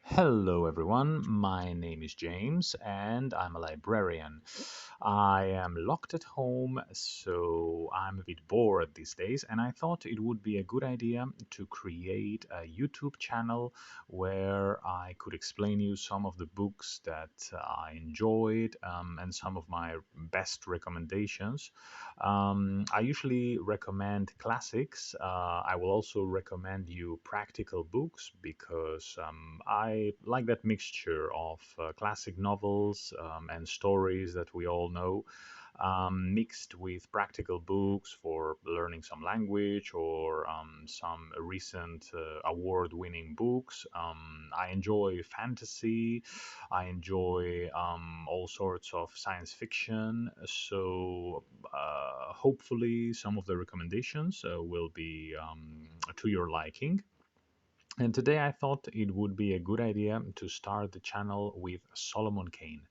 Hello, everyone. My name is James, and I'm a librarian. I am locked at home, so I'm a bit bored these days, and I thought it would be a good idea to create a YouTube channel where I could explain you some of the books that I enjoyed and some of my best recommendations. I usually recommend classics. I will also recommend you practical books because I like that mixture of classic novels and stories that we all know, mixed with practical books for learning some language or some recent award winning books. I enjoy fantasy. I enjoy all sorts of science fiction. So, hopefully, some of the recommendations will be to your liking. And today I thought it would be a good idea to start the channel with Solomon Kane.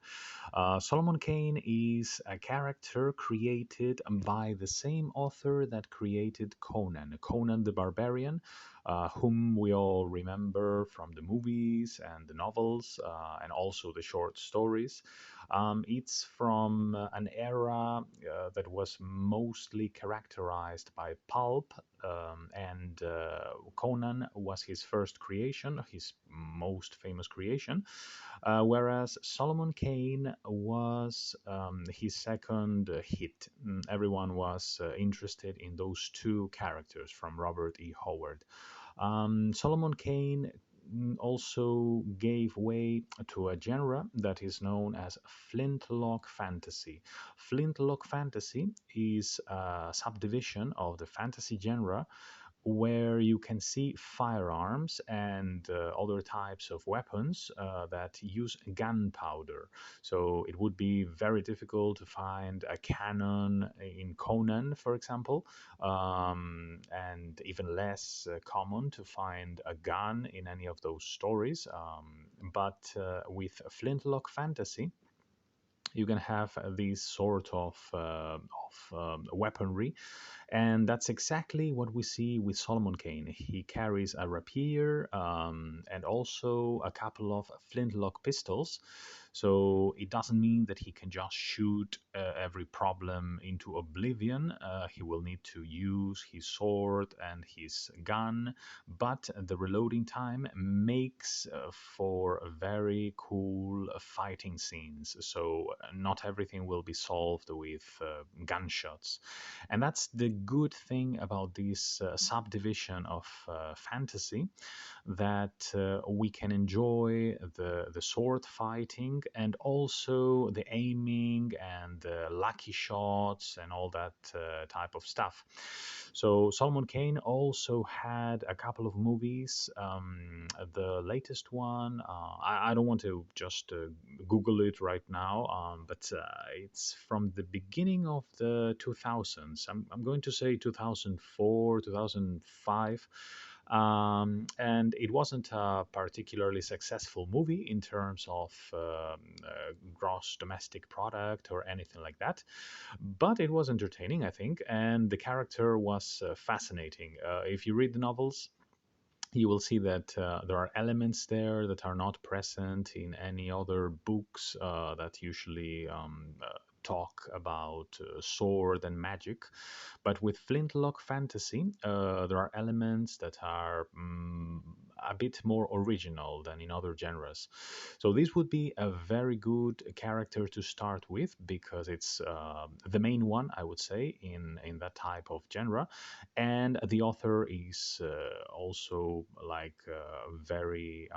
Solomon Kane is a character created by the same author that created Conan the Barbarian, whom we all remember from the movies and the novels and also the short stories. It's from an era that was mostly characterized by pulp, and Conan was his first creation, his most famous creation, whereas Solomon Kane was his second hit. Everyone was interested in those two characters from Robert E. Howard. Solomon Kane also gave way to a genre that is known as flintlock fantasy. Flintlock fantasy is a subdivision of the fantasy genre where you can see firearms and other types of weapons that use gunpowder. So it would be very difficult to find a cannon in Conan, for example, and even less common to find a gun in any of those stories. But with flintlock fantasy, you can have these sort of weaponry, and that's exactly what we see with Solomon Kane. He carries a rapier and also a couple of flintlock pistols. So it doesn't mean that he can just shoot every problem into oblivion. He will need to use his sword and his gun, but the reloading time makes for very cool fighting scenes. So not everything will be solved with gunshots. And that's the good thing about this subdivision of fantasy, that we can enjoy the sword fighting and also the aiming and the lucky shots and all that type of stuff. So Solomon Kane also had a couple of movies. The latest one, I don't want to just Google it right now, but it's from the beginning of the 2000s. I'm going to say 2004, 2005. And it wasn't a particularly successful movie in terms of gross domestic product or anything like that, but it was entertaining, I think, and the character was fascinating. If you read the novels, you will see that there are elements there that are not present in any other books that usually talk about sword and magic. But with flintlock fantasy, there are elements that are a bit more original than in other genres. So this would be a very good character to start with because it's the main one, I would say, in that type of genre, and the author is also like very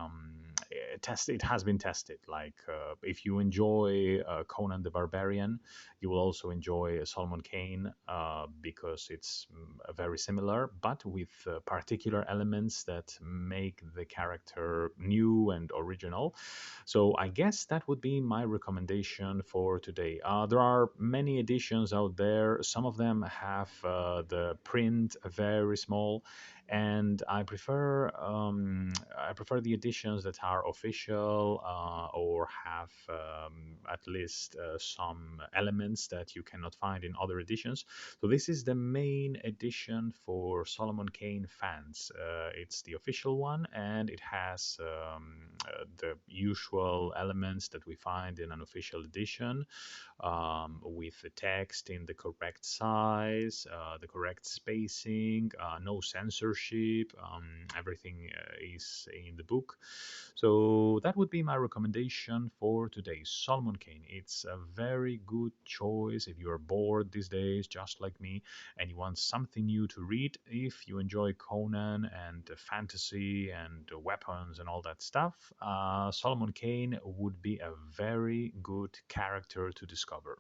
tested. It has been tested. Like if you enjoy Conan the Barbarian, you will also enjoy Solomon Kane because it's very similar, but with particular elements that make the character new and original. So I guess that would be my recommendation for today. There are many editions out there. Some of them have the print very small, and I prefer the editions that are official or have at least some elements that you cannot find in other editions. So this is the main edition for Solomon Kane fans. It's the official one, and it has the usual elements that we find in an official edition, with the text in the correct size, the correct spacing, no censorship. Everything is in the book. So that would be my recommendation for today. Solomon Kane. It's a very good choice if you are bored these days, just like me, and you want something new to read. If you enjoy Conan and fantasy and weapons and all that stuff, Solomon Kane would be a very good character to discover.